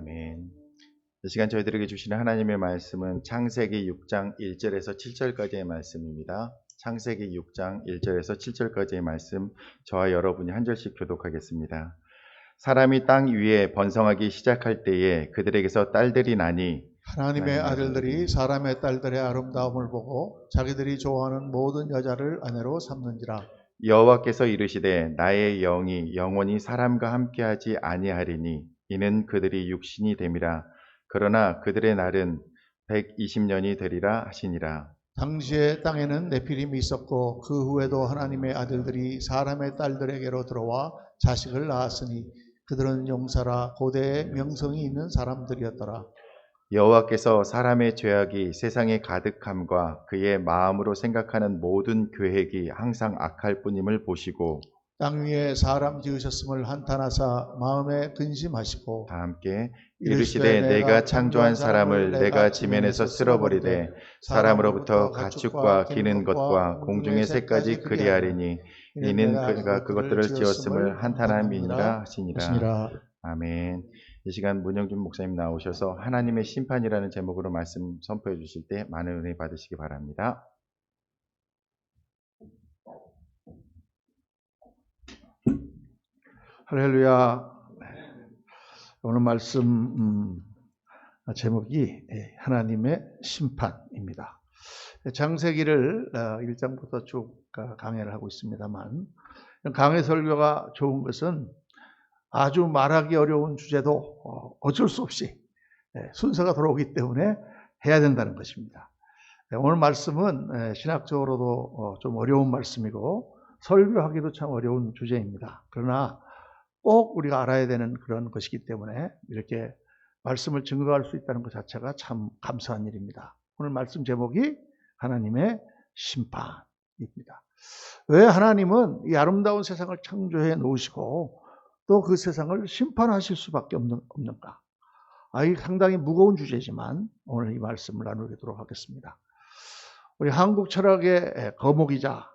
아멘. 이 시간 저희들에게 주시는 하나님의 말씀은 창세기 6장 1절에서 7절까지의 말씀입니다. 창세기 6장 1절에서 7절까지의 말씀, 저와 여러분이 한 절씩 교독하겠습니다. 사람이 땅 위에 번성하기 시작할 때에 그들에게서 딸들이 나니 하나님의 아들들이 사람의 딸들의 아름다움을 보고 자기들이 좋아하는 모든 여자를 아내로 삼는지라. 여호와께서 이르시되 나의 영이 영원히 사람과 함께하지 아니하리니 이는 그들이 육신이 됨이라. 그러나 그들의 날은 120년이 되리라 하시니라. 당시에 땅에는 네피림이 있었고 그 후에도 하나님의 아들들이 사람의 딸들에게로 들어와 자식을 낳았으니 그들은 용사라 고대에 명성이 있는 사람들이었더라. 여호와께서 사람의 죄악이 세상에 가득함과 그의 마음으로 생각하는 모든 계획이 항상 악할 뿐임을 보시고 땅 위에 사람 지으셨음을 한탄하사 마음에 근심하시고 다 함께 이르시되 내가 창조한 사람을 내가 지면에서 쓸어버리되 사람으로부터 가축과 기는 것과 공중의 새까지 그리하리니 이는 그가 그것들을 지었음을 한탄함이니라 하시니라. 아멘. 이 시간 문영준 목사님 나오셔서 하나님의 심판이라는 제목으로 말씀 선포해 주실 때 많은 은혜 받으시기 바랍니다. 할렐루야. 오늘 말씀 제목이 하나님의 심판입니다. 창세기를 1장부터 쭉 강해를 하고 있습니다만, 강해 설교가 좋은 것은 아주 말하기 어려운 주제도 어쩔 수 없이 순서가 들어오기 때문에 해야 된다는 것입니다. 오늘 말씀은 신학적으로도 좀 어려운 말씀이고 설교하기도 참 어려운 주제입니다. 그러나 꼭 우리가 알아야 되는 그런 것이기 때문에 이렇게 말씀을 증거할 수 있다는 것 자체가 참 감사한 일입니다. 오늘 말씀 제목이 하나님의 심판입니다. 왜 하나님은 이 아름다운 세상을 창조해 놓으시고 또 그 세상을 심판하실 수밖에 없는가? 이 상당히 무거운 주제지만 오늘 이 말씀을 나누도록 하겠습니다. 우리 한국 철학의 거목이자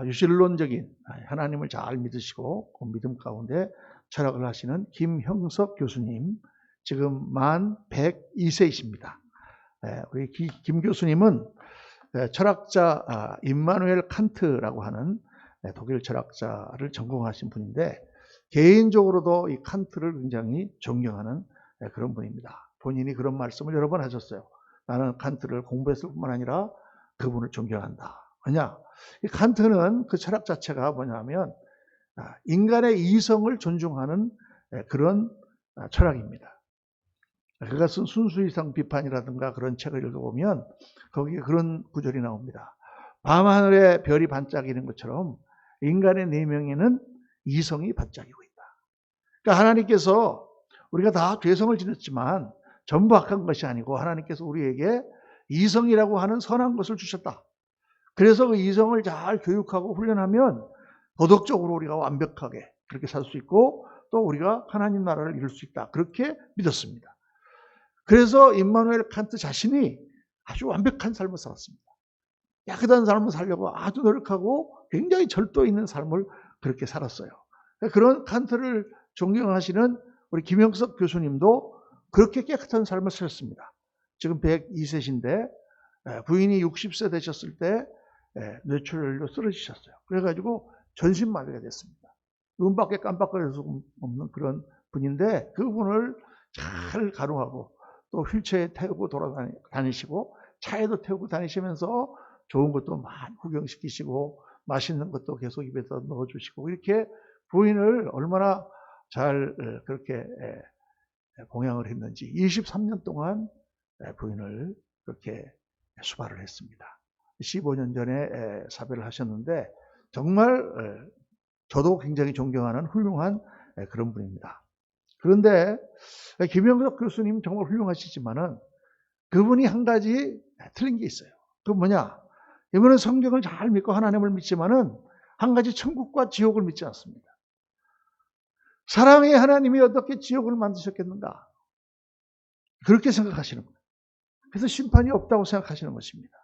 유실론적인 하나님을 잘 믿으시고 그 믿음 가운데 철학을 하시는 김형석 교수님, 지금 만 102세이십니다. 우리 김 교수님은 철학자 임마누엘 칸트라고 하는 독일 철학자를 전공하신 분인데 개인적으로도 이 칸트를 굉장히 존경하는 그런 분입니다. 본인이 그런 말씀을 여러 번 하셨어요. 나는 칸트를 공부했을 뿐만 아니라 그분을 존경한다. 왜냐? 이 칸트는 그 철학 자체가 뭐냐면 인간의 이성을 존중하는 그런 철학입니다. 그가 쓴 순수이성 비판이라든가 그런 책을 읽어보면 거기에 그런 구절이 나옵니다. 밤하늘에 별이 반짝이는 것처럼 인간의 내면에는 이성이 반짝이고 있다. 그러니까 하나님께서 우리가 다 죄성을 지녔지만 전부 악한 것이 아니고 하나님께서 우리에게 이성이라고 하는 선한 것을 주셨다. 그래서 그 이성을 잘 교육하고 훈련하면 도덕적으로 우리가 완벽하게 그렇게 살 수 있고 또 우리가 하나님 나라를 이룰 수 있다. 그렇게 믿었습니다. 그래서 임마누엘 칸트 자신이 아주 완벽한 삶을 살았습니다. 깨끗한 삶을 살려고 아주 노력하고 굉장히 절도 있는 삶을 그렇게 살았어요. 그런 칸트를 존경하시는 우리 김형석 교수님도 그렇게 깨끗한 삶을 사셨습니다. 지금 102세신데 부인이 60세 되셨을 때 뇌출혈로 쓰러지셨어요. 그래가지고 전신마비가 됐습니다. 눈밖에 깜빡거릴 수 없는 그런 분인데 그분을 잘 가루하고 또 휠체어에 태우고 돌아다니시고 차에도 태우고 다니시면서 좋은 것도 많이 구경시키시고 맛있는 것도 계속 입에다 넣어주시고 이렇게 부인을 얼마나 잘 그렇게 봉양을 했는지 23년 동안 부인을 그렇게 수발을 했습니다. 15년 전에 사별을 하셨는데 정말 저도 굉장히 존경하는 훌륭한 그런 분입니다. 그런데 김영석 교수님 정말 훌륭하시지만은 그분이 한 가지 틀린 게 있어요. 그건 뭐냐? 이분은 성경을 잘 믿고 하나님을 믿지만은 한 가지 천국과 지옥을 믿지 않습니다. 사랑의 하나님이 어떻게 지옥을 만드셨겠는가? 그렇게 생각하시는 거예요. 그래서 심판이 없다고 생각하시는 것입니다.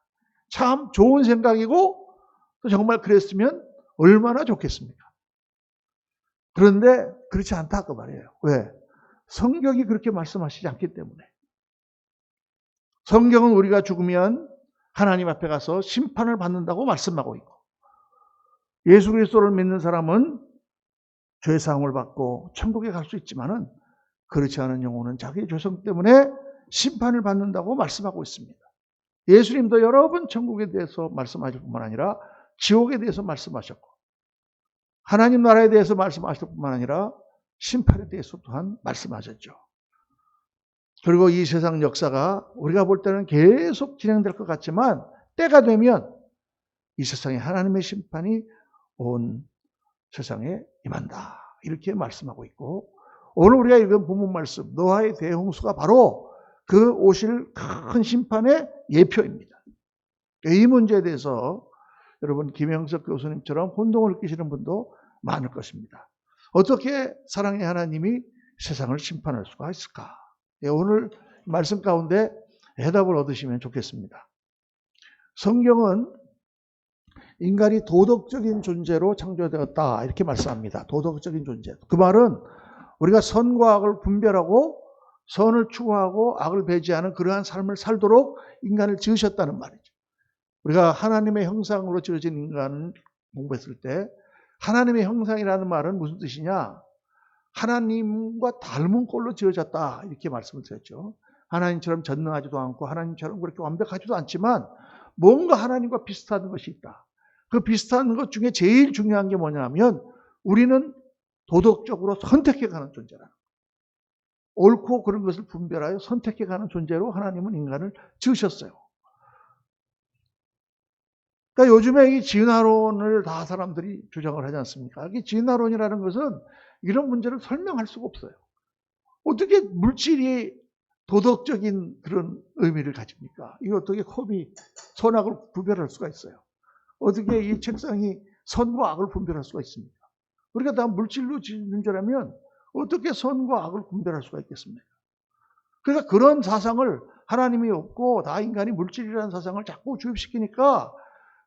참 좋은 생각이고 또 정말 그랬으면 얼마나 좋겠습니까? 그런데 그렇지 않다 그 말이에요. 왜? 성경이 그렇게 말씀하시지 않기 때문에. 성경은 우리가 죽으면 하나님 앞에 가서 심판을 받는다고 말씀하고 있고, 예수 그리스도를 믿는 사람은 죄사함을 받고 천국에 갈 수 있지만은 그렇지 않은 영혼은 자기의 죄성 때문에 심판을 받는다고 말씀하고 있습니다. 예수님도 여러 번 천국에 대해서 말씀하실 뿐만 아니라 지옥에 대해서 말씀하셨고, 하나님 나라에 대해서 말씀하실 뿐만 아니라 심판에 대해서 또한 말씀하셨죠. 그리고 이 세상 역사가 우리가 볼 때는 계속 진행될 것 같지만 때가 되면 이 세상에 하나님의 심판이 온 세상에 임한다, 이렇게 말씀하고 있고, 오늘 우리가 읽은 본문 말씀 노아의 대홍수가 바로 그 오실 큰 심판의 예표입니다. 이 문제에 대해서 여러분 김영석 교수님처럼 혼동을 느끼시는 분도 많을 것입니다. 어떻게 사랑의 하나님이 세상을 심판할 수가 있을까? 오늘 말씀 가운데 해답을 얻으시면 좋겠습니다. 성경은 인간이 도덕적인 존재로 창조되었다, 이렇게 말씀합니다. 도덕적인 존재. 그 말은 우리가 선과 악을 분별하고 선을 추구하고 악을 배제하는 그러한 삶을 살도록 인간을 지으셨다는 말이죠. 우리가 하나님의 형상으로 지어진 인간을 공부했을 때 하나님의 형상이라는 말은 무슨 뜻이냐? 하나님과 닮은 꼴로 지어졌다, 이렇게 말씀을 드렸죠. 하나님처럼 전능하지도 않고 하나님처럼 그렇게 완벽하지도 않지만 뭔가 하나님과 비슷한 것이 있다. 그 비슷한 것 중에 제일 중요한 게 뭐냐면 우리는 도덕적으로 선택해가는 존재라. 옳고 그런 것을 분별하여 선택해가는 존재로 하나님은 인간을 지으셨어요. 그러니까 요즘에 이 진화론을 다 사람들이 주장을 하지 않습니까? 이 진화론이라는 것은 이런 문제를 설명할 수가 없어요. 어떻게 물질이 도덕적인 그런 의미를 가집니까? 이거 어떻게 컵이 선악을 구별할 수가 있어요? 어떻게 이 책상이 선과 악을 분별할 수가 있습니까? 우리가 다 물질로 지은 자라면 어떻게 선과 악을 분별할 수가 있겠습니까? 그러니까 그런 사상을 하나님이 없고 다 인간이 물질이라는 사상을 자꾸 주입시키니까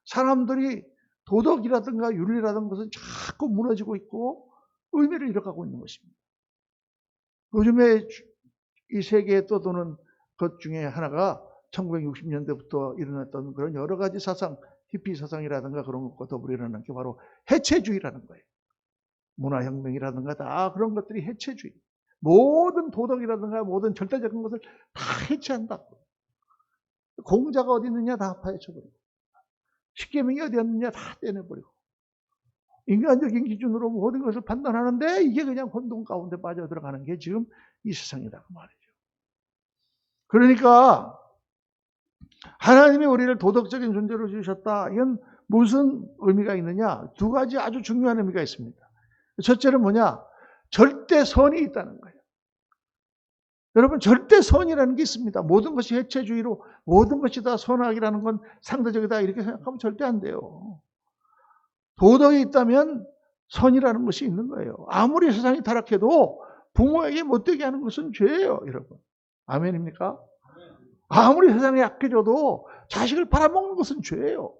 사람들이 도덕이라든가 윤리라든가 것은 자꾸 무너지고 있고 의미를 잃어가고 있는 것입니다. 요즘에 이 세계에 떠도는 것 중에 하나가 1960년대부터 일어났던 그런 여러 가지 사상, 히피 사상이라든가 그런 것과 더불어 일어난 게 바로 해체주의라는 거예요. 문화혁명이라든가 다 그런 것들이 해체주의. 모든 도덕이라든가 모든 절대적인 것을 다 해체한다고. 공자가 어디 있느냐 다 파헤쳐버리고, 십계명이 어디 있느냐 다 떼내버리고, 인간적인 기준으로 모든 것을 판단하는데 이게 그냥 혼돈 가운데 빠져들어가는 게 지금 이 세상이다 그 말이죠. 그러니까 하나님이 우리를 도덕적인 존재로 지으셨다. 이건 무슨 의미가 있느냐? 두 가지 아주 중요한 의미가 있습니다. 첫째는 뭐냐? 절대 선이 있다는 거예요. 여러분, 절대 선이라는 게 있습니다. 모든 것이 해체주의로 모든 것이 다 선악이라는 건 상대적이다 이렇게 생각하면 절대 안 돼요. 도덕이 있다면 선이라는 것이 있는 거예요. 아무리 세상이 타락해도 부모에게 못되게 하는 것은 죄예요, 여러분. 아멘입니까? 아무리 세상이 약해져도 자식을 팔아먹는 것은 죄예요.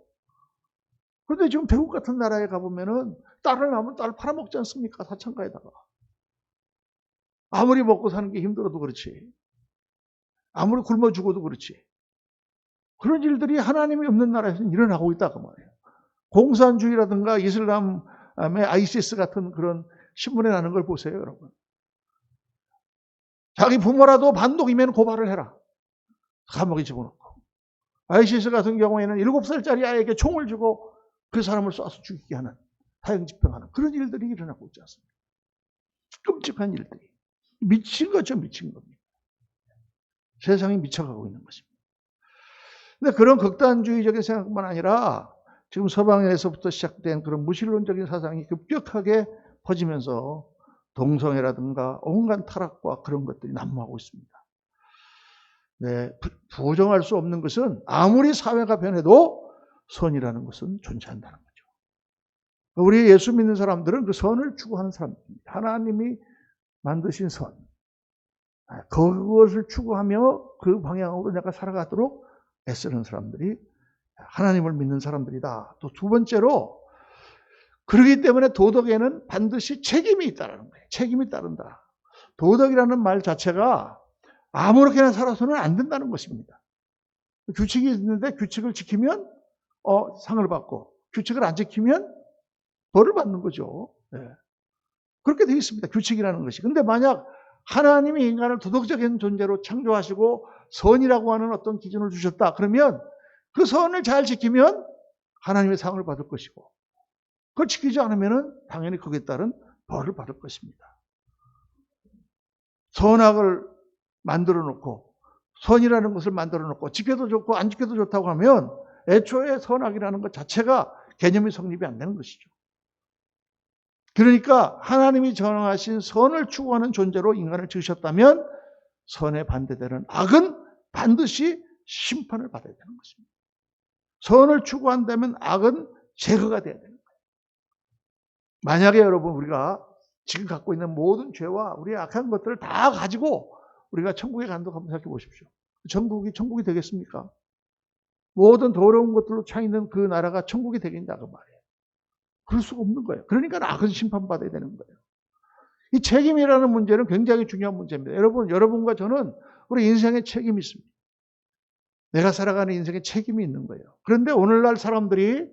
그런데 지금 태국 같은 나라에 가보면은 딸을 낳으면 딸 팔아먹지 않습니까? 사창가에다가. 아무리 먹고 사는 게 힘들어도 그렇지. 아무리 굶어 죽어도 그렇지. 그런 일들이 하나님이 없는 나라에서는 일어나고 있다 그 말이에요. 공산주의라든가 이슬람의 ISIS 같은 그런 신문에 나는 걸 보세요, 여러분. 자기 부모라도 반독이면 고발을 해라. 감옥에 집어넣고. ISIS 같은 경우에는 7살짜리 아이에게 총을 주고 그 사람을 쏴서 죽이게 하는, 사형 집행하는 그런 일들이 일어나고 있지 않습니까? 끔찍한 일들이. 미친 거죠, 미친 겁니다. 세상이 미쳐가고 있는 것입니다. 근데 그런 극단주의적인 생각뿐만 아니라 지금 서방에서부터 시작된 그런 무신론적인 사상이 급격하게 퍼지면서 동성애라든가 온갖 타락과 그런 것들이 난무하고 있습니다. 네, 부정할 수 없는 것은 아무리 사회가 변해도 선이라는 것은 존재한다는 거죠. 우리 예수 믿는 사람들은 그 선을 추구하는 사람들입니다. 하나님이 만드신 선. 그것을 추구하며 그 방향으로 내가 살아가도록 애쓰는 사람들이 하나님을 믿는 사람들이다. 또 두 번째로, 그렇기 때문에 도덕에는 반드시 책임이 있다는 거예요. 책임이 따른다. 도덕이라는 말 자체가 아무렇게나 살아서는 안 된다는 것입니다. 규칙이 있는데 규칙을 지키면 상을 받고 규칙을 안 지키면 벌을 받는 거죠. 네. 그렇게 되어 있습니다. 규칙이라는 것이. 근데 만약 하나님이 인간을 도덕적인 존재로 창조하시고 선이라고 하는 어떤 기준을 주셨다. 그러면 그 선을 잘 지키면 하나님의 상을 받을 것이고 그걸 지키지 않으면 당연히 거기에 따른 벌을 받을 것입니다. 선악을 만들어 놓고 선이라는 것을 만들어 놓고 지켜도 좋고 안 지켜도 좋다고 하면 애초에 선악이라는 것 자체가 개념이 성립이 안 되는 것이죠. 그러니까 하나님이 정하신 선을 추구하는 존재로 인간을 지으셨다면 선에 반대되는 악은 반드시 심판을 받아야 되는 것입니다. 선을 추구한다면 악은 제거가 돼야 되는 거예요. 만약에 여러분 우리가 지금 갖고 있는 모든 죄와 우리의 악한 것들을 다 가지고 우리가 천국에 간다고 한번 생각해 보십시오. 천국이 되겠습니까? 모든 더러운 것들로 차 있는 그 나라가 천국이 되겠냐 그 말이에요. 그럴 수가 없는 거예요. 그러니까 악은 심판받아야 되는 거예요. 이 책임이라는 문제는 굉장히 중요한 문제입니다. 여러분과 저는 우리 인생에 책임이 있습니다. 내가 살아가는 인생에 책임이 있는 거예요. 그런데 오늘날 사람들이,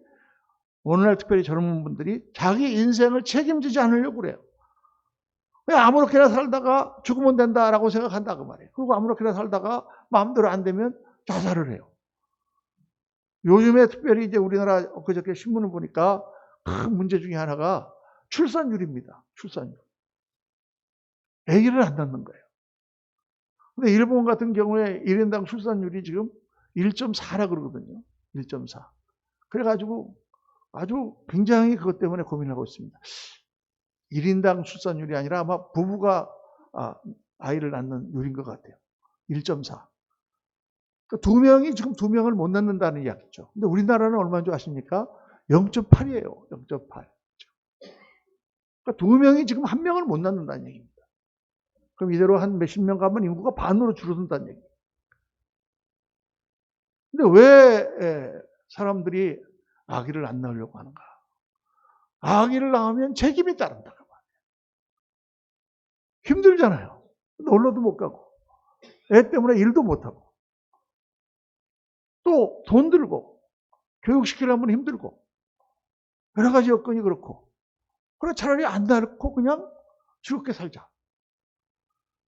오늘날 특별히 젊은 분들이 자기 인생을 책임지지 않으려고 그래요. 그냥 아무렇게나 살다가 죽으면 된다라고 생각한다 그 말이에요. 그리고 아무렇게나 살다가 마음대로 안 되면 자살을 해요. 요즘에 특별히 이제 우리나라 그저께 신문을 보니까 큰 문제 중에 하나가 출산율입니다. 출산율. 아기를 안 낳는 거예요. 근데 일본 같은 경우에 1인당 출산율이 지금 1.4라 그러거든요. 1.4. 그래가지고 아주 굉장히 그것 때문에 고민하고 있습니다. 1인당 출산율이 아니라 아마 부부가 아이를 낳는 율인 것 같아요. 1.4. 그러니까 2명이 지금 2명을 못 낳는다는 이야기죠. 근데 우리나라는 얼마인 줄 아십니까? 0.8이에요. 0.8. 그러니까 2명이 지금 1명을 못 낳는다는 얘기입니다. 그럼 이대로 한 몇십 년 가면 인구가 반으로 줄어든다는 얘기입니다. 근데 왜 사람들이 아기를 안 낳으려고 하는가? 아기를 낳으면 책임이 따른다. 힘들잖아요. 놀러도 못 가고 애 때문에 일도 못 하고 또 돈 들고 교육시키려면 힘들고 여러 가지 여건이 그렇고 그래 차라리 안 낳고 그냥 즐겁게 살자.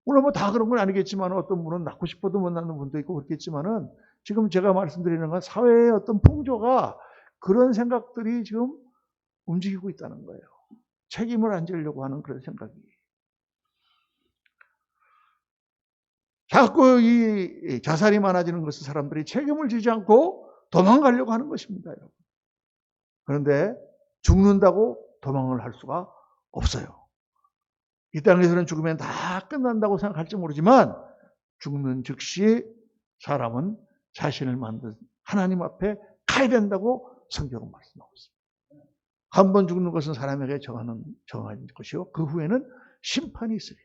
물론 뭐 다 그런 건 아니겠지만 어떤 분은 낳고 싶어도 못 낳는 분도 있고 그렇겠지만은 지금 제가 말씀드리는 건 사회의 어떤 풍조가 그런 생각들이 지금 움직이고 있다는 거예요. 책임을 안 지려고 하는 그런 생각이. 자꾸 이 자살이 많아지는 것은 사람들이 책임을 지지 않고 도망가려고 하는 것입니다. 여러분. 그런데 죽는다고 도망을 할 수가 없어요. 이 땅에서는 죽으면 다 끝난다고 생각할지 모르지만 죽는 즉시 사람은 자신을 만든 하나님 앞에 가야 된다고 성경은 말씀하고 있습니다. 한 번 죽는 것은 사람에게 정한 것이요. 그 후에는 심판이 있으리니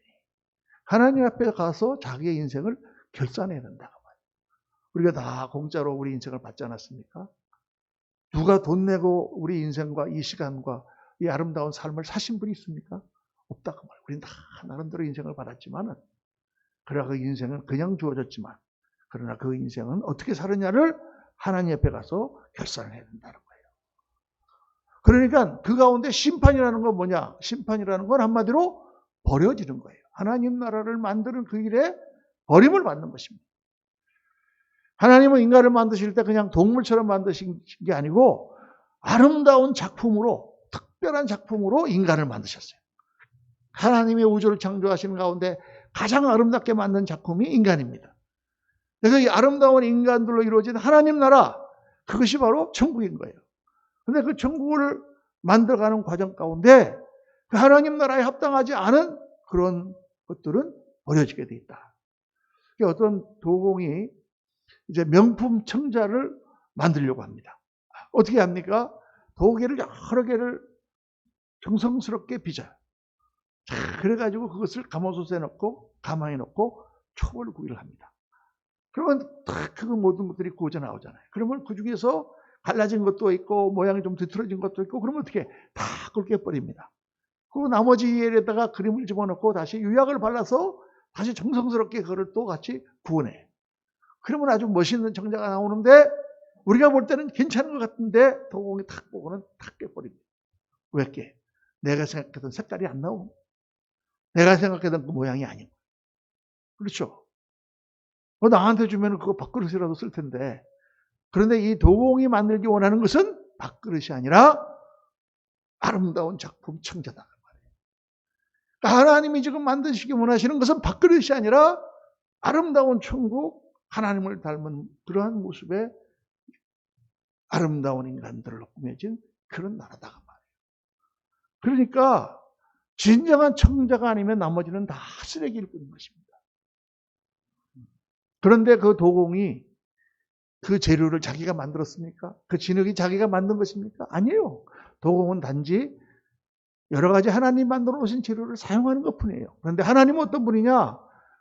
하나님 앞에 가서 자기의 인생을 결산해야 된다고 말이에요. 우리가 다 공짜로 우리 인생을 받지 않았습니까? 누가 돈 내고 우리 인생과 이 시간과 이 아름다운 삶을 사신 분이 있습니까? 없다고 말이에요. 우리는 다 나름대로 인생을 받았지만은 그러나 그 인생은 그냥 주어졌지만 그러나 그 인생은 어떻게 사느냐를 하나님 앞에 가서 결산을 해야 된다는 거예요. 그러니까 그 가운데 심판이라는 건 뭐냐? 심판이라는 건 한마디로 버려지는 거예요. 하나님 나라를 만드는 그 일에 버림을 받는 것입니다. 하나님은 인간을 만드실 때 그냥 동물처럼 만드신 게 아니고 아름다운 작품으로, 특별한 작품으로 인간을 만드셨어요. 하나님이 우주를 창조하시는 가운데 가장 아름답게 만든 작품이 인간입니다. 그래서 이 아름다운 인간들로 이루어진 하나님 나라, 그것이 바로 천국인 거예요. 근데 그 천국을 만들어가는 과정 가운데 그 하나님 나라에 합당하지 않은 그런 것들은 버려지게 돼 있다. 어떤 도공이 이제 명품 청자를 만들려고 합니다. 어떻게 합니까? 도개를 여러 개를 정성스럽게 빚어요. 그래가지고 그것을 가마솥에 넣고 가마에 넣고 촉을 구이를 합니다. 그러면 딱 그 모든 것들이 구워져 나오잖아요. 그러면 그 중에서 갈라진 것도 있고 모양이 좀 뒤틀어진 것도 있고 그러면 어떻게 다 끓게 버립니다. 그 나머지에다가 그림을 집어넣고 다시 유약을 발라서 다시 정성스럽게 그거를 또 같이 구워내. 그러면 아주 멋있는 정자가 나오는데 우리가 볼 때는 괜찮은 것 같은데 도공이 탁 보고는 탁 깨버립니다. 왜 깨? 내가 생각했던 색깔이 안 나오고 내가 생각했던 그 모양이 아니고. 그렇죠? 나한테 주면 그거 밥그릇이라도 쓸 텐데. 그런데 이 도공이 만들기 원하는 것은 밥그릇이 아니라 아름다운 작품 창자다. 그러니까 하나님이 지금 만드시기 원하시는 것은 밥그릇이 아니라 아름다운 천국, 하나님을 닮은 그러한 모습의 아름다운 인간들로 꾸며진 그런 나라다 말이에요. 그러니까 진정한 청자가 아니면 나머지는 다 쓰레기일 뿐인 것입니다. 그런데 그 도공이 그 재료를 자기가 만들었습니까? 그 진흙이 자기가 만든 것입니까? 아니에요. 도공은 단지 여러 가지 하나님 만들어 놓으신 재료를 사용하는 것뿐이에요. 그런데 하나님은 어떤 분이냐?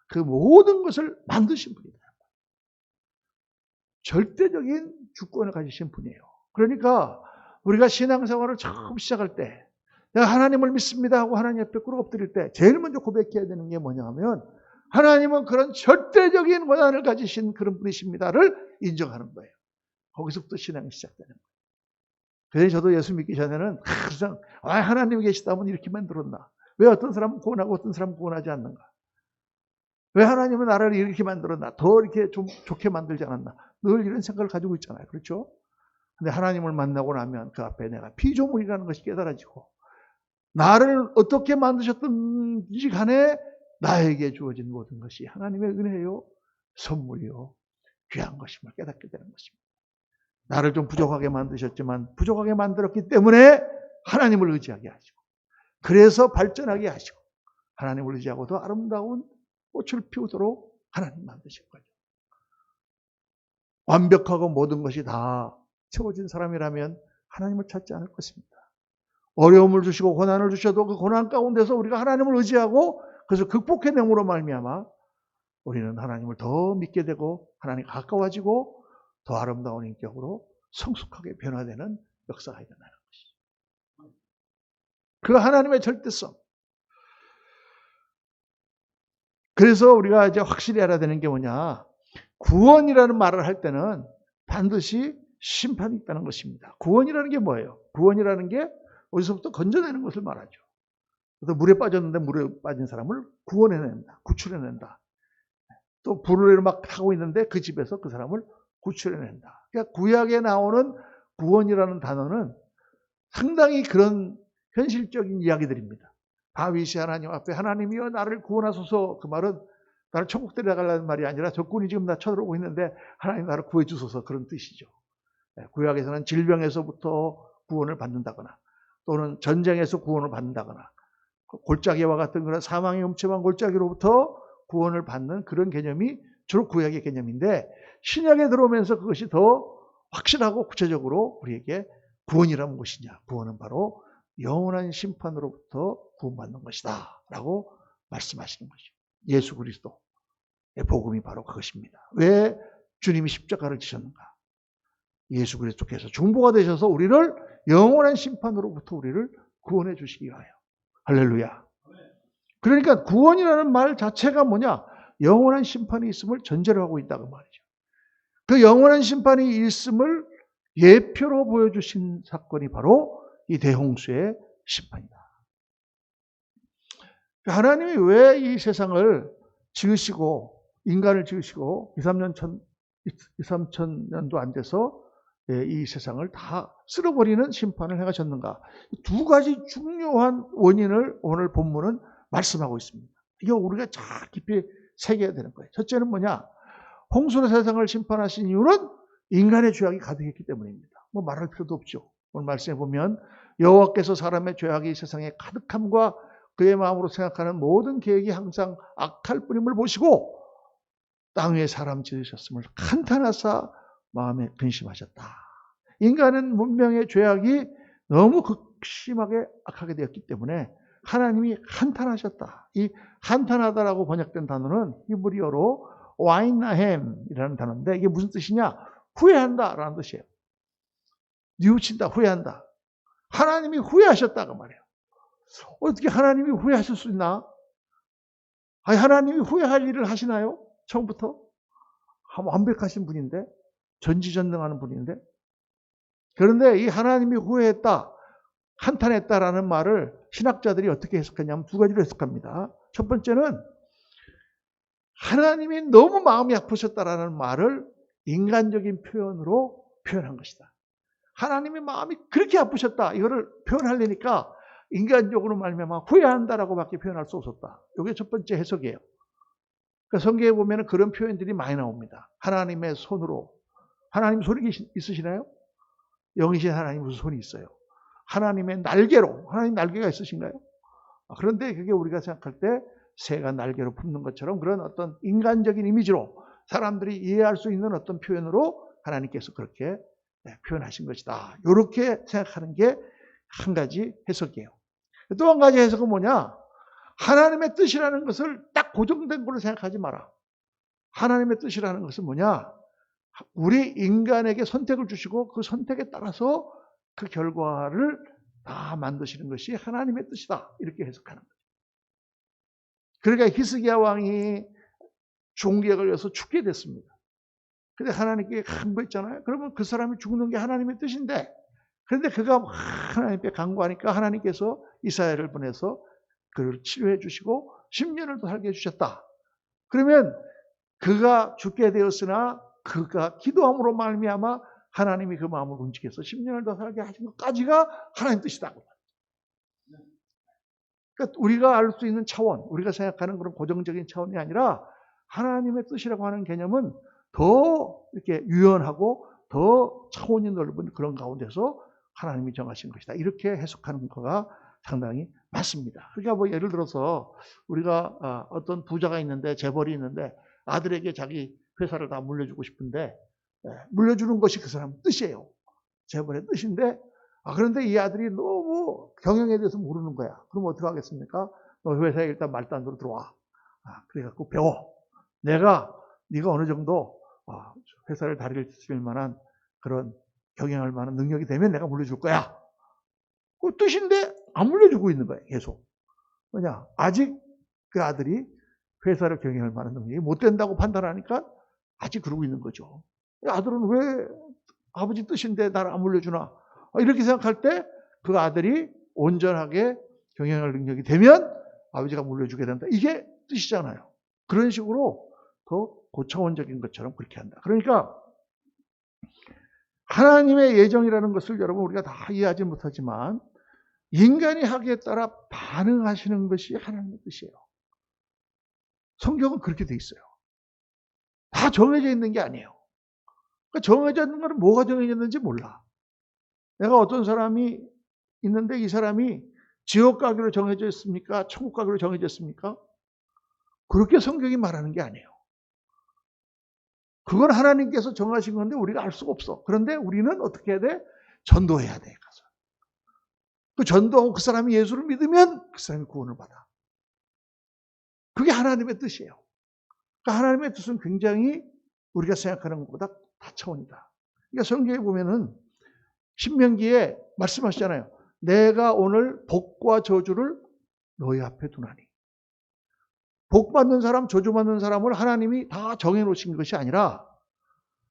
그 모든 것을 만드신 분이다. 절대적인 주권을 가지신 분이에요. 그러니까 우리가 신앙생활을 처음 시작할 때 내가 하나님을 믿습니다 하고 하나님 옆에 꿇어 엎드릴 때 제일 먼저 고백해야 되는 게 뭐냐 하면 하나님은 그런 절대적인 권한을 가지신 그런 분이십니다를 인정하는 거예요. 거기서부터 신앙이 시작되는 거예요. 그래서 저도 예수 믿기 전에는 항상 하나님이 계시다면 이렇게 만들었나? 왜 어떤 사람은 구원하고 어떤 사람은 구원하지 않는가? 왜 하나님은 나를 이렇게 만들었나? 더 이렇게 좀 좋게 만들지 않았나? 늘 이런 생각을 가지고 있잖아요. 그렇죠? 근데 하나님을 만나고 나면 그 앞에 내가 피조물이라는 것이 깨달아지고 나를 어떻게 만드셨든지 간에 나에게 주어진 모든 것이 하나님의 은혜요, 선물이요, 귀한 것임을 깨닫게 되는 것입니다. 나를 좀 부족하게 만드셨지만 부족하게 만들었기 때문에 하나님을 의지하게 하시고 그래서 발전하게 하시고 하나님을 의지하고 더 아름다운 꽃을 피우도록 하나님 만드신 거죠. 완벽하고 모든 것이 다 채워진 사람이라면 하나님을 찾지 않을 것입니다. 어려움을 주시고 고난을 주셔도 그 고난 가운데서 우리가 하나님을 의지하고 그래서 극복해냄으로 말미암아 우리는 하나님을 더 믿게 되고 하나님 가까워지고 더 아름다운 인격으로 성숙하게 변화되는 역사가 일어나는 것이죠. 그 하나님의 절대성. 그래서 우리가 이제 확실히 알아야 되는 게 뭐냐. 구원이라는 말을 할 때는 반드시 심판이 있다는 것입니다. 구원이라는 게 뭐예요? 구원이라는 게 어디서부터 건져내는 것을 말하죠. 그래서 물에 빠졌는데 물에 빠진 사람을 구원해낸다. 구출해낸다. 또 불을 막 타고 있는데 그 집에서 그 사람을 구출해낸다. 그러니까 구약에 나오는 구원이라는 단어는 상당히 그런 현실적인 이야기들입니다. 다윗이 하나님 앞에 하나님이여 나를 구원하소서 그 말은 나를 천국 데려가려는 말이 아니라 적군이 지금 나 쳐들어오고 있는데 하나님 나를 구해 주소서 그런 뜻이죠. 구약에서는 질병에서부터 구원을 받는다거나 또는 전쟁에서 구원을 받는다거나 골짜기와 같은 그런 사망의 음침한 골짜기로부터 구원을 받는 그런 개념이 주로 구약의 개념인데 신약에 들어오면서 그것이 더 확실하고 구체적으로 우리에게 구원이란 무엇이냐. 구원은 바로 영원한 심판으로부터 구원받는 것이다 라고 말씀하시는 것이죠. 예수 그리스도의 복음이 바로 그것입니다. 왜 주님이 십자가를 지셨는가? 예수 그리스도께서 중보가 되셔서 우리를 영원한 심판으로부터 우리를 구원해 주시기 위하여. 할렐루야. 그러니까 구원이라는 말 자체가 뭐냐? 영원한 심판이 있음을 전제로 하고 있다고 말이죠. 그 영원한 심판이 있음을 예표로 보여주신 사건이 바로 이 대홍수의 심판이다. 하나님이 왜 이 세상을 지으시고 인간을 지으시고 2, 3천 년도 안 돼서 이 세상을 다 쓸어버리는 심판을 행하셨는가? 두 가지 중요한 원인을 오늘 본문은 말씀하고 있습니다. 이거 우리가 잘 깊이 새겨야 되는 거예요. 첫째는 뭐냐? 홍수로 세상을 심판하신 이유는 인간의 죄악이 가득했기 때문입니다. 뭐 말할 필요도 없죠. 오늘 말씀해 보면 여호와께서 사람의 죄악이 세상에 가득함과 그의 마음으로 생각하는 모든 계획이 항상 악할 뿐임을 보시고 땅 위에 사람 지으셨음을 한탄하사 마음에 근심하셨다. 인간은 문명의 죄악이 너무 극심하게 악하게 되었기 때문에 하나님이 한탄하셨다. 이 한탄하다라고 번역된 단어는 히브리어로 와인나햄이라는 단어인데 이게 무슨 뜻이냐? 후회한다라는 뜻이에요. 뉘우친다, 후회한다. 하나님이 후회하셨다고 말해요. 어떻게 하나님이 후회하실 수 있나? 아니, 하나님이 후회할 일을 하시나요? 처음부터? 완벽하신 분인데, 전지전능하는 분인데. 그런데 이 하나님이 후회했다, 한탄했다라는 말을 신학자들이 어떻게 해석하냐면 두 가지로 해석합니다. 첫 번째는 하나님이 너무 마음이 아프셨다라는 말을 인간적인 표현으로 표현한 것이다. 하나님의 마음이 그렇게 아프셨다, 이거를 표현하려니까 인간적으로 말미암아 후회한다라고밖에 표현할 수 없었다. 이게 첫 번째 해석이에요. 그러니까 성경에 보면 그런 표현들이 많이 나옵니다. 하나님의 손으로. 하나님 손이 있으시나요? 영이신 하나님 무슨 손이 있어요? 하나님의 날개로. 하나님 날개가 있으신가요? 그런데 그게 우리가 생각할 때 새가 날개로 품는 것처럼 그런 어떤 인간적인 이미지로 사람들이 이해할 수 있는 어떤 표현으로 하나님께서 그렇게 표현하신 것이다. 이렇게 생각하는 게 한 가지 해석이에요. 또 한 가지 해석은 뭐냐? 하나님의 뜻이라는 것을 딱 고정된 걸로 생각하지 마라. 하나님의 뜻이라는 것은 뭐냐? 우리 인간에게 선택을 주시고 그 선택에 따라서 그 결과를 다 만드시는 것이 하나님의 뜻이다. 이렇게 해석하는 거죠. 그러니까 히스기야 왕이 종기에 걸려서 죽게 됐습니다. 근데 하나님께 간구했잖아요. 그러면 그 사람이 죽는 게 하나님의 뜻인데, 그런데 그가 하나님께 간구하니까 하나님께서 이사야를 보내서 그를 치료해 주시고 10년을 더 살게 해주셨다. 그러면 그가 죽게 되었으나 그가 기도함으로 말미암아 하나님이 그 마음을 움직여서 10년을 더 살게 하신 것까지가 하나님 뜻이다. 그러니까 우리가 알 수 있는 차원, 우리가 생각하는 그런 고정적인 차원이 아니라 하나님의 뜻이라고 하는 개념은 더 이렇게 유연하고 더 차원이 넓은 그런 가운데서 하나님이 정하신 것이다. 이렇게 해석하는 거가 상당히 맞습니다. 그러니까 뭐 예를 들어서 우리가 어떤 부자가 있는데, 재벌이 있는데 아들에게 자기 회사를 다 물려주고 싶은데 물려주는 것이 그 사람 뜻이에요. 재벌의 뜻인데, 그런데 이 아들이 너무 경영에 대해서 모르는 거야. 그럼 어떻게 하겠습니까? 너 회사에 일단 말단으로 들어와. 그래갖고 배워. 네가 어느 정도 회사를 다리를 칠 만한 그런 경영할 만한 능력이 되면 내가 물려줄 거야. 그 뜻인데 안 물려주고 있는 거예요. 계속. 뭐냐? 아직 그 아들이 회사를 경영할 만한 능력이 못 된다고 판단하니까 아직 그러고 있는 거죠. 아들은 왜 아버지 뜻인데 나를 안 물려주나? 이렇게 생각할 때 그 아들이 온전하게 경영할 능력이 되면 아버지가 물려주게 된다. 이게 뜻이잖아요. 그런 식으로 더 고차원적인 것처럼 그렇게 한다. 그러니까 하나님의 예정이라는 것을 여러분 우리가 다 이해하지 못하지만 인간이 하기에 따라 반응하시는 것이 하나님의 뜻이에요. 성경은 그렇게 돼 있어요. 다 정해져 있는 게 아니에요. 그러니까 정해져 있는 거는 뭐가 정해져 있는지 몰라. 내가 어떤 사람이 있는데 이 사람이 지옥 가기로 정해져 있습니까? 천국 가기로 정해져 있습니까? 그렇게 성경이 말하는 게 아니에요. 그건 하나님께서 정하신 건데 우리가 알 수가 없어. 그런데 우리는 어떻게 해야 돼? 전도해야 돼. 가서. 그 전도하고 그 사람이 예수를 믿으면 그 사람이 구원을 받아. 그게 하나님의 뜻이에요. 그러니까 하나님의 뜻은 굉장히 우리가 생각하는 것보다 다차원이다. 그러니까 성경에 보면은 신명기에 말씀하시잖아요. 내가 오늘 복과 저주를 너희 앞에 두나니. 복 받는 사람, 저주 받는 사람을 하나님이 다 정해놓으신 것이 아니라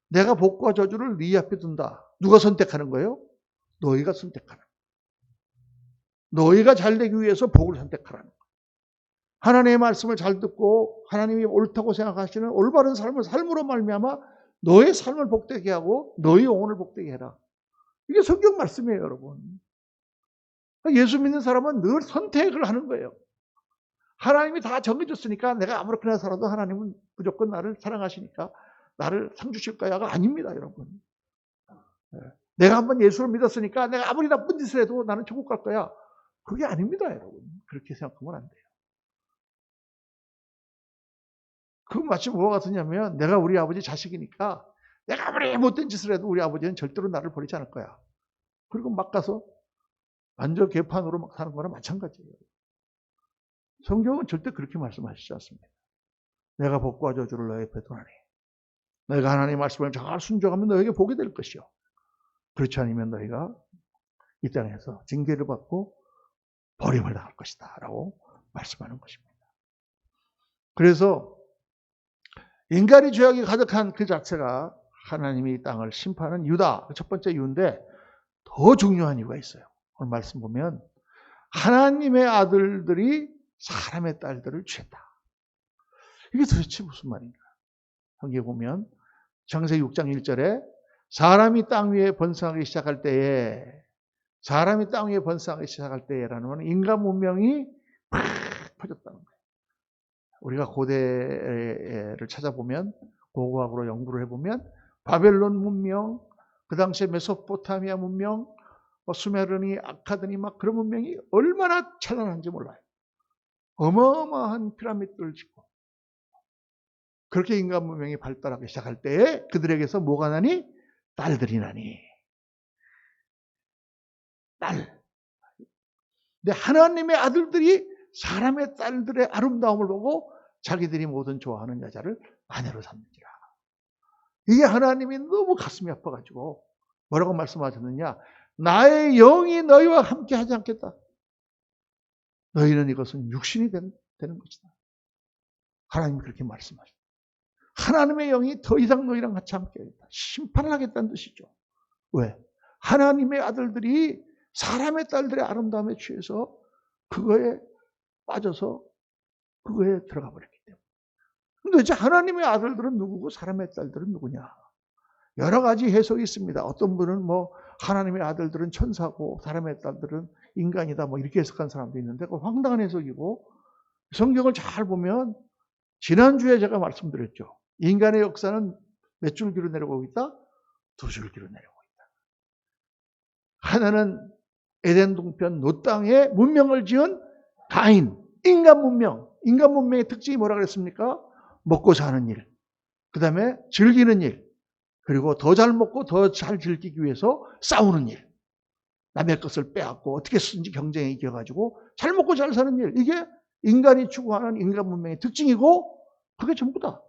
내가 복과 저주를 네 앞에 둔다. 누가 선택하는 거예요? 너희가 선택하는. 너희가 잘 되기 위해서 복을 선택하라는 거예요. 하나님의 말씀을 잘 듣고 하나님이 옳다고 생각하시는 올바른 삶을 삶으로 말미암아 너의 삶을 복되게 하고 너의 영혼을 복되게 해라. 이게 성경 말씀이에요, 여러분. 예수 믿는 사람은 늘 선택을 하는 거예요. 하나님이 다 정해줬으니까 내가 아무렇게나 살아도 하나님은 무조건 나를 사랑하시니까 나를 상 주실 거야가 아닙니다, 여러분. 내가 한번 예수를 믿었으니까 내가 아무리 나쁜 짓을 해도 나는 천국 갈 거야. 그게 아닙니다, 여러분. 그렇게 생각하면 안 돼요. 그 마치 뭐가 같으냐면 내가 우리 아버지 자식이니까 내가 아무리 못된 짓을 해도 우리 아버지는 절대로 나를 버리지 않을 거야. 그리고 막 가서 완전 개판으로 막 사는 거랑 마찬가지예요. 성경은 절대 그렇게 말씀하시지 않습니다. 내가 복과 저주를 너에게 베푸나니 너희가 하나님의 말씀을 잘 순종하면 너에게 복이 될 것이요. 그렇지 않으면 너희가 이 땅에서 징계를 받고 버림을 당할 것이다 라고 말씀하는 것입니다. 그래서 인간이 죄악이 가득한 그 자체가 하나님이 이 땅을 심판하는 이유다. 첫 번째 이유인데 더 중요한 이유가 있어요. 오늘 말씀 보면 하나님의 아들들이 사람의 딸들을 취했다. 이게 도대체 무슨 말인가? 여기 보면 창세기 6장 1절에 사람이 땅 위에 번성하기 시작할 때에 라는 건 인간 문명이 팍 퍼졌다는 거예요. 우리가 고대를 찾아보면 고고학으로 연구를 해보면 바벨론 문명, 그 당시에 메소포타미아 문명, 수메르니, 아카드니 막 그런 문명이 얼마나 찬란한지 몰라요. 어마어마한 피라미드를 짓고 그렇게 인간 문명이 발달하기 시작할 때에 그들에게서 뭐가 나니? 딸들이 나니. 딸. 근데 하나님의 아들들이 사람의 딸들의 아름다움을 보고 자기들이 모든 좋아하는 여자를 아내로 삼는지라. 이게 하나님이 너무 가슴이 아파가지고 뭐라고 말씀하셨느냐? 나의 영이 너희와 함께 하지 않겠다. 너희는 이것은 육신이 되는 것이다. 하나님이 그렇게 말씀하셨다. 하나님의 영이 더 이상 너희랑 같이 함께 하겠다. 심판을 하겠다는 뜻이죠. 왜? 하나님의 아들들이 사람의 딸들의 아름다움에 취해서 그거에 빠져서 그거에 들어가 버렸기 때문에. 근데 도대체 하나님의 아들들은 누구고 사람의 딸들은 누구냐? 여러 가지 해석이 있습니다. 어떤 분은 하나님의 아들들은 천사고 사람의 딸들은 인간이다 이렇게 해석한 사람도 있는데 그건 황당한 해석이고 성경을 잘 보면 지난주에 제가 말씀드렸죠. 인간의 역사는 몇 줄기로 내려오고 있다? 2줄기로 내려오고 있다. 하나는 에덴 동편 노 땅에 문명을 지은 가인, 인간 문명. 인간 문명의 특징이 뭐라 그랬습니까? 먹고 사는 일, 그 다음에 즐기는 일, 그리고 더 잘 먹고 더 잘 즐기기 위해서 싸우는 일. 남의 것을 빼앗고 어떻게 쓰든지 경쟁에 이겨가지고 잘 먹고 잘 사는 일. 이게 인간이 추구하는 인간 문명의 특징이고 그게 전부다.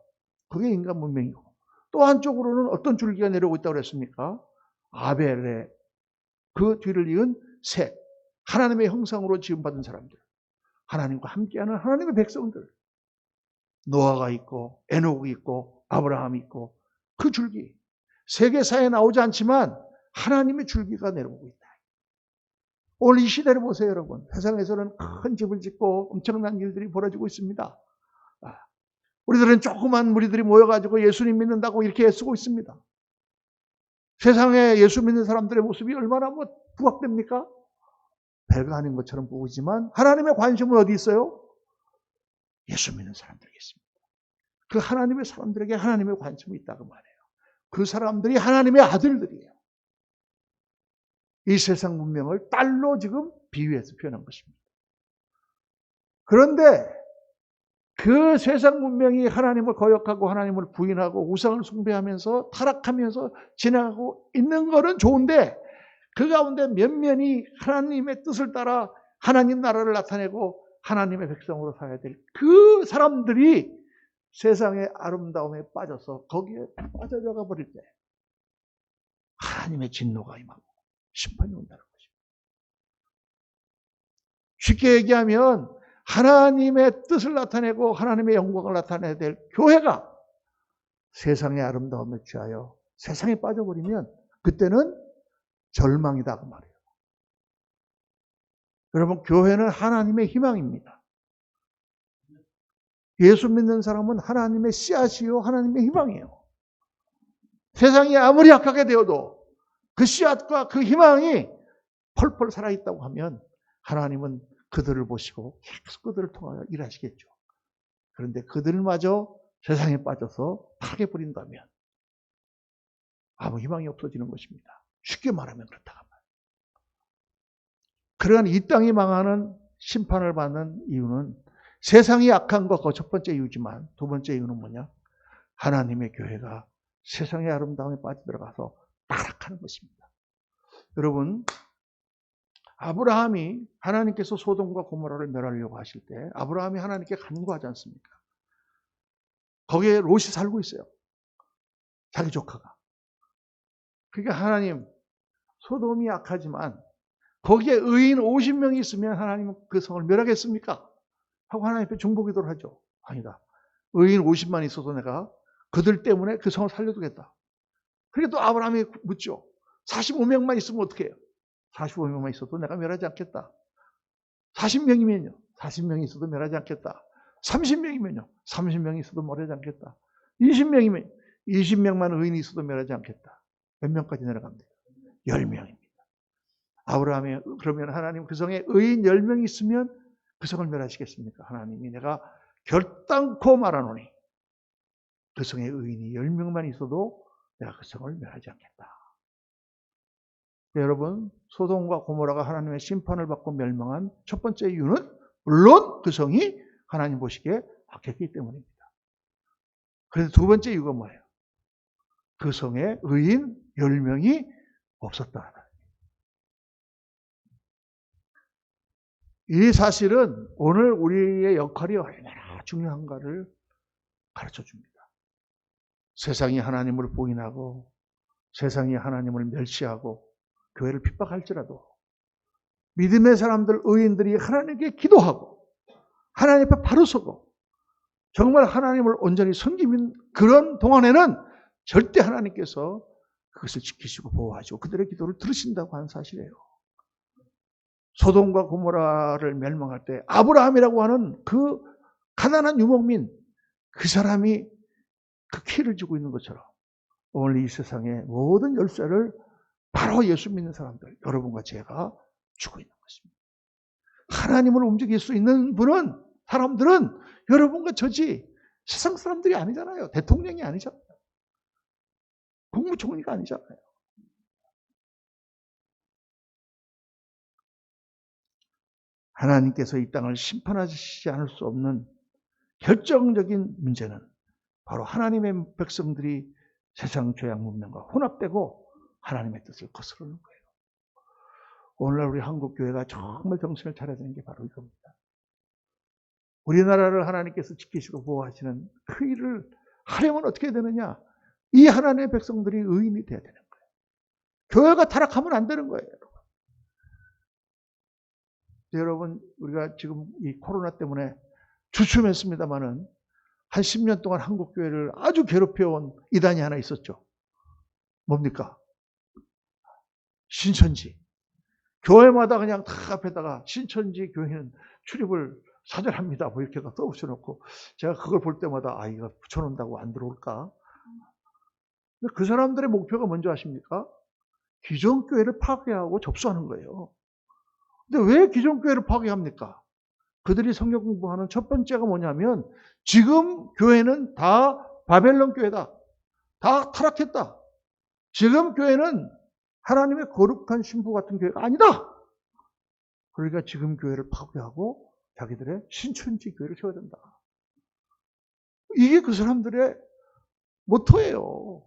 그게 인간 문명이고. 또 한쪽으로는 어떤 줄기가 내려오고 있다고 그랬습니까? 아벨의 그 뒤를 이은 셋. 하나님의 형상으로 지음받은 사람들. 하나님과 함께하는 하나님의 백성들. 노아가 있고 에녹이 있고 아브라함이 있고 그 줄기. 세계사에 나오지 않지만 하나님의 줄기가 내려오고 있다. 오늘 이 시대를 보세요, 여러분. 세상에서는 큰 집을 짓고 엄청난 일들이 벌어지고 있습니다. 우리들은 조그만 무리들이 모여가지고 예수님 믿는다고 이렇게 애쓰고 있습니다. 세상에 예수 믿는 사람들의 모습이 얼마나 부각됩니까? 별거 아닌 것처럼 보이지만 하나님의 관심은 어디 있어요? 예수 믿는 사람들에게 있습니다. 그 하나님의 사람들에게 하나님의 관심이 있다고 말해요. 그 사람들이 하나님의 아들들이에요. 이 세상 문명을 딸로 지금 비유해서 표현한 것입니다. 그런데 그 세상 문명이 하나님을 거역하고 하나님을 부인하고 우상을 숭배하면서 타락하면서 지나가고 있는 것은 좋은데 그 가운데 몇몇이 하나님의 뜻을 따라 하나님 나라를 나타내고 하나님의 백성으로 살아야 될 그 사람들이 세상의 아름다움에 빠져서 거기에 빠져들어가 버릴 때 하나님의 진노가 임하고 심판이 온다는 것입니다. 쉽게 얘기하면 하나님의 뜻을 나타내고 하나님의 영광을 나타내야 될 교회가 세상의 아름다움에 취하여 세상에 빠져버리면 그때는 절망이다 그 말이에요. 여러분, 교회는 하나님의 희망입니다. 예수 믿는 사람은 하나님의 씨앗이요 하나님의 희망이에요. 세상이 아무리 악하게 되어도 그 씨앗과 그 희망이 펄펄 살아있다고 하면 하나님은 그들을 보시고 계속 그들을 통하여 일하시겠죠. 그런데 그들마저 세상에 빠져서 파괴버린다면 아무 희망이 없어지는 것입니다. 쉽게 말하면 그렇다고 말이에요. 그러한 이 땅이 망하는 심판을 받는 이유는 세상이 악한 것, 그 첫 번째 이유지만 두 번째 이유는 뭐냐? 하나님의 교회가 세상의 아름다움에 빠져들어가서 타락하는 것입니다. 여러분, 아브라함이 하나님께서 소돔과 고모라를 멸하려고 하실 때 아브라함이 하나님께 간구하지 않습니까? 거기에 롯이 살고 있어요. 자기 조카가. 그러니까 하나님, 소돔이 악하지만 거기에 의인 50명이 있으면 하나님은 그 성을 멸하겠습니까? 하고 하나님 앞에 중보기도를 하죠. 아니다. 의인 50만 있어도 내가 그들 때문에 그 성을 살려두겠다. 그러니까 또 아브라함이 묻죠. 45명만 있으면 어떻게 해요? 45명만 있어도 내가 멸하지 않겠다. 40명이면요. 40명이 있어도 멸하지 않겠다. 30명이면요. 30명이 있어도 멸하지 않겠다. 20명이면 20명만 의인이 있어도 멸하지 않겠다. 몇 명까지 내려갑니다? 10명입니다. 아브라함이 그러면 하나님 그 성에 의인 10명이 있으면 그 성을 멸하시겠습니까? 하나님이 내가 결단코 말하노니 그 성에 의인이 10명만 있어도 내가 그 성을 멸하지 않겠다. 여러분, 소돔과 고모라가 하나님의 심판을 받고 멸망한 첫 번째 이유는 물론 그 성이 하나님 보시기에 악했기 때문입니다. 그래서 두 번째 이유가 뭐예요? 그 성에 의인 10명이 없었다. 이 사실은 오늘 우리의 역할이 얼마나 중요한가를 가르쳐 줍니다. 세상이 하나님을 부인하고 세상이 하나님을 멸시하고 교회를 핍박할지라도 믿음의 사람들, 의인들이 하나님께 기도하고 하나님 앞에 바로 서고 정말 하나님을 온전히 섬기는 그런 동안에는 절대 하나님께서 그것을 지키시고 보호하시고 그들의 기도를 들으신다고 하는 사실이에요. 소돔과 고모라를 멸망할 때 아브라함이라고 하는 그 가난한 유목민, 그 사람이 그 키를 쥐고 있는 것처럼 오늘 이 세상의 모든 열쇠를 바로 예수 믿는 사람들, 여러분과 제가 쥐고 있는 것입니다. 하나님을 움직일 수 있는 분은, 사람들은 여러분과 저지 세상 사람들이 아니잖아요. 대통령이 아니잖아요. 국무총리가 아니잖아요. 하나님께서 이 땅을 심판하시지 않을 수 없는 결정적인 문제는 바로 하나님의 백성들이 세상 죄악 문명과 혼합되고 하나님의 뜻을 거스르는 거예요. 오늘날 우리 한국교회가 정말 정신을 차려야 되는 게 바로 이겁니다. 우리나라를 하나님께서 지키시고 보호하시는 그 일을 하려면 어떻게 되느냐? 이 하나님의 백성들이 의인이 되어야 되는 거예요. 교회가 타락하면 안 되는 거예요. 여러분, 우리가 지금 이 코로나 때문에 주춤했습니다마는 한 10년 동안 한국교회를 아주 괴롭혀온 이단이 하나 있었죠. 뭡니까? 신천지. 교회마다 그냥 다 앞에다가 신천지 교회는 출입을 사절합니다. 뭐 이렇게 써붙여놓고 제가 그걸 볼 때마다 아, 이거 붙여놓는다고 안 들어올까? 근데 그 사람들의 목표가 뭔지 아십니까? 기존 교회를 파괴하고 접수하는 거예요. 근데 왜 기존 교회를 파괴합니까? 그들이 성경 공부하는 첫 번째가 뭐냐면 지금 교회는 다 바벨론 교회다. 다 타락했다. 지금 교회는 하나님의 거룩한 신부 같은 교회가 아니다. 그러니까 지금 교회를 파괴하고 자기들의 신천지 교회를 세워야 된다. 이게 그 사람들의 모토예요.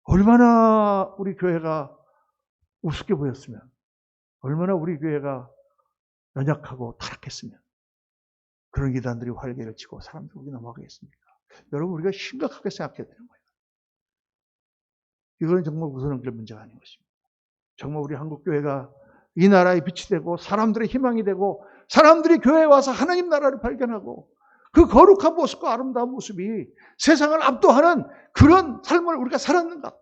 얼마나 우리 교회가 우습게 보였으면, 얼마나 우리 교회가 연약하고 타락했으면 그런 이단들이 활개를 치고 사람들이 우리 넘어가겠습니까? 여러분, 우리가 심각하게 생각해야 되는 거예요. 이거는 정말 웃어넘길 문제가 아닌 것입니다. 정말 우리 한국교회가 이 나라의 빛이 되고 사람들의 희망이 되고 사람들이 교회에 와서 하나님 나라를 발견하고 그 거룩한 모습과 아름다운 모습이 세상을 압도하는 그런 삶을 우리가 살았는가?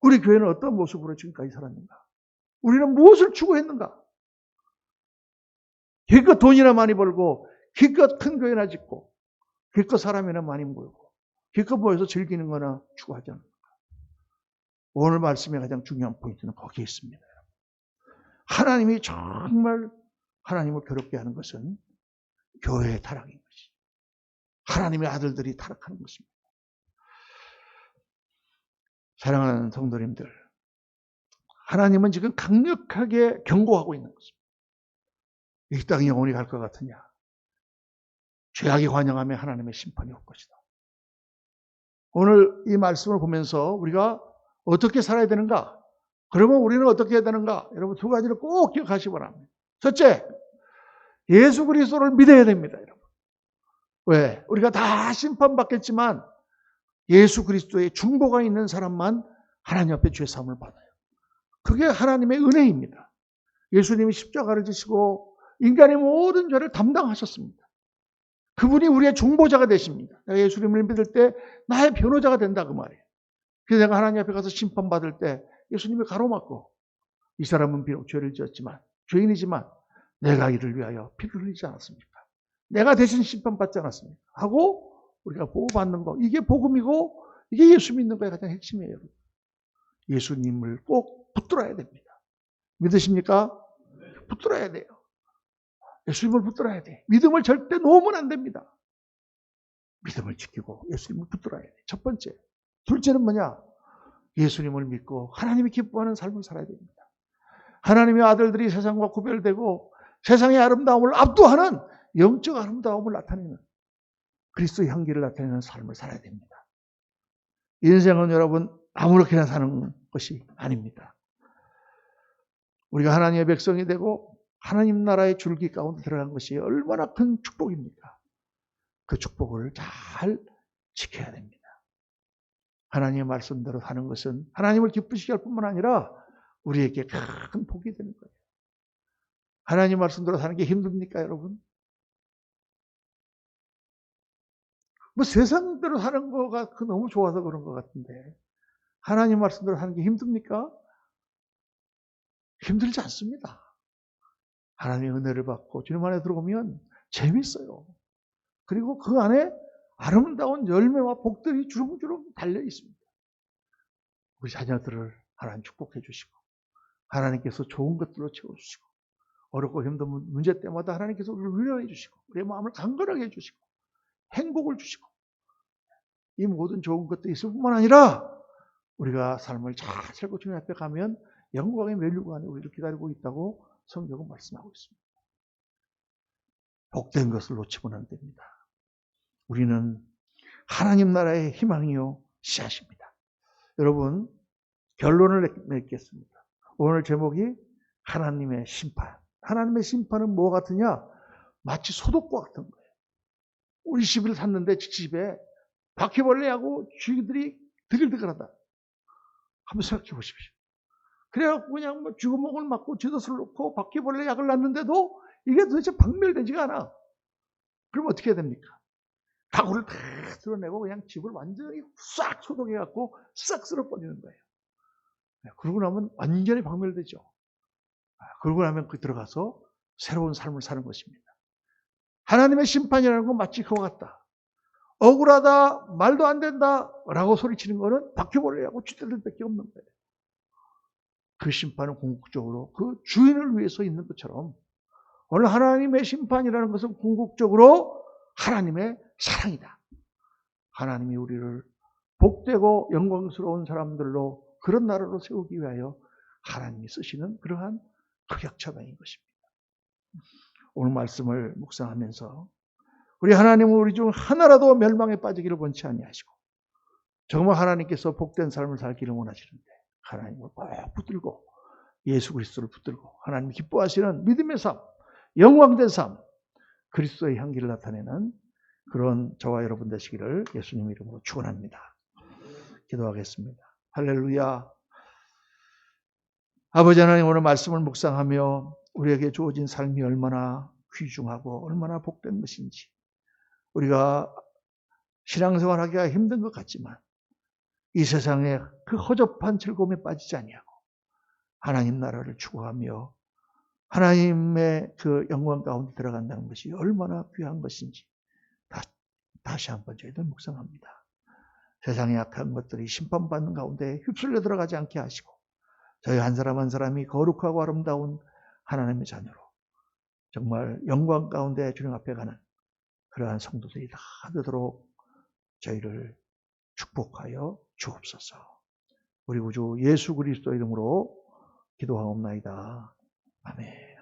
우리 교회는 어떤 모습으로 지금까지 살았는가? 우리는 무엇을 추구했는가? 기껏 돈이나 많이 벌고 기껏 큰 교회나 짓고 기껏 사람이나 많이 모이고 기껏 모여서 즐기는 거나 추구하지 않는가? 오늘 말씀의 가장 중요한 포인트는 거기에 있습니다. 하나님이 정말 하나님을 괴롭게 하는 것은 교회의 타락인 것이. 하나님의 아들들이 타락하는 것입니다. 사랑하는 성도님들, 하나님은 지금 강력하게 경고하고 있는 것입니다. 이 땅이 영원히 갈 것 같으냐? 죄악이 관영하며 하나님의 심판이 올 것이다. 오늘 이 말씀을 보면서 우리가 어떻게 살아야 되는가? 그러면 우리는 어떻게 해야 되는가? 여러분, 두 가지를 꼭 기억하시기 바랍니다. 첫째, 예수 그리스도를 믿어야 됩니다. 여러분. 왜? 우리가 다 심판받겠지만 예수 그리스도의 중보가 있는 사람만 하나님 앞에 죄 사함을 받아요. 그게 하나님의 은혜입니다. 예수님이 십자가를 지시고 인간의 모든 죄를 담당하셨습니다. 그분이 우리의 중보자가 되십니다. 내가 예수님을 믿을 때 나의 변호자가 된다 그 말이에요. 그래서 내가 하나님 앞에 가서 심판받을 때 예수님이 가로막고 이 사람은 비록 죄를 지었지만 죄인이지만 내가 이를 위하여 피를 흘리지 않았습니까? 내가 대신 심판받지 않았습니까? 하고 우리가 보호받는 거, 이게 복음이고 이게 예수 믿는 거의 가장 핵심이에요. 예수님을 꼭 붙들어야 됩니다. 믿으십니까? 붙들어야 돼요. 예수님을 붙들어야 돼. 믿음을 절대 놓으면 안 됩니다. 믿음을 지키고 예수님을 붙들어야 돼. 첫 번째. 둘째는 뭐냐? 예수님을 믿고 하나님이 기뻐하는 삶을 살아야 됩니다. 하나님의 아들들이 세상과 구별되고 세상의 아름다움을 압도하는 영적 아름다움을 나타내는 그리스도의 향기를 나타내는 삶을 살아야 됩니다. 인생은 여러분 아무렇게나 사는 것이 아닙니다. 우리가 하나님의 백성이 되고 하나님 나라의 줄기 가운데 들어간 것이 얼마나 큰 축복입니까? 그 축복을 잘 지켜야 됩니다. 하나님의 말씀대로 사는 것은 하나님을 기쁘시게 할 뿐만 아니라 우리에게 큰 복이 되는 거예요. 하나님 말씀대로 사는 게 힘듭니까, 여러분? 뭐 세상대로 사는 거가 너무 좋아서 그런 것 같은데 하나님 말씀대로 사는 게 힘듭니까? 힘들지 않습니다. 하나님의 은혜를 받고 주님 안에 들어오면 재밌어요. 그리고 그 안에 아름다운 열매와 복들이 주렁주렁 달려 있습니다. 우리 자녀들을 하나님 축복해 주시고 하나님께서 좋은 것들로 채워주시고 어렵고 힘든 문제 때마다 하나님께서 우리를 위로해 주시고 우리의 마음을 강건하게 해주시고 행복을 주시고 이 모든 좋은 것들이 있을 뿐만 아니라 우리가 삶을 잘 살고 주님 앞에 가면 영광의 면류관이 우리를 기다리고 있다고 성경은 말씀하고 있습니다. 복된 것을 놓치면 안 됩니다. 우리는 하나님 나라의 희망이요 씨앗입니다. 여러분 결론을 맺겠습니다. 오늘 제목이 하나님의 심판. 하나님의 심판은 뭐가 같으냐? 마치 소독과 같은 거예요. 우리 집을 샀는데 집에 바퀴벌레하고 쥐들이 드글드글하다. 한번 생각해 보십시오. 그래갖고 그냥 뭐 쥐구멍을 막고 쥐덫을 놓고 바퀴벌레 약을 놨는데도 이게 도대체 박멸되지가 않아. 그럼 어떻게 해야 됩니까? 가구를 다 드러내고 그냥 집을 완전히 싹 소독해갖고 싹 쓸어버리는 거예요. 그러고 나면 완전히 박멸되죠. 그러고 나면 그 들어가서 새로운 삶을 사는 것입니다. 하나님의 심판이라는 건 마치 그와 같다. 억울하다, 말도 안 된다 라고 소리치는 거는 바퀴벌레하고 쥐들밖에 없는 거예요. 그 심판은 궁극적으로 그 주인을 위해서 있는 것처럼 오늘 하나님의 심판이라는 것은 궁극적으로 하나님의 사랑이다. 하나님이 우리를 복되고 영광스러운 사람들로 그런 나라로 세우기 위하여 하나님이 쓰시는 그러한 극약처방인 것입니다. 오늘 말씀을 묵상하면서 우리 하나님은 우리 중 하나라도 멸망에 빠지기를 원치 아니하시고 정말 하나님께서 복된 삶을 살기를 원하시는데 하나님을 꼭 붙들고 예수 그리스도를 붙들고 하나님이 기뻐하시는 믿음의 삶, 영광된 삶, 그리스도의 향기를 나타내는 그런 저와 여러분 되시기를 예수님 이름으로 축원합니다. 기도하겠습니다. 할렐루야. 아버지 하나님 오늘 말씀을 묵상하며 우리에게 주어진 삶이 얼마나 귀중하고 얼마나 복된 것인지 우리가 신앙생활하기가 힘든 것 같지만 이 세상에 그 허접한 즐거움에 빠지지 아니하고 하나님 나라를 추구하며 하나님의 그 영광 가운데 들어간다는 것이 얼마나 귀한 것인지 다시 한번 저희들 묵상합니다. 세상의 악한 것들이 심판받는 가운데 휩쓸려 들어가지 않게 하시고 저희 한 사람 한 사람이 거룩하고 아름다운 하나님의 자녀로 정말 영광 가운데 주님 앞에 가는 그러한 성도들이 다 되도록 저희를 축복하여 주옵소서. 우리 구주 예수 그리스도 이름으로 기도하옵나이다. 아멘.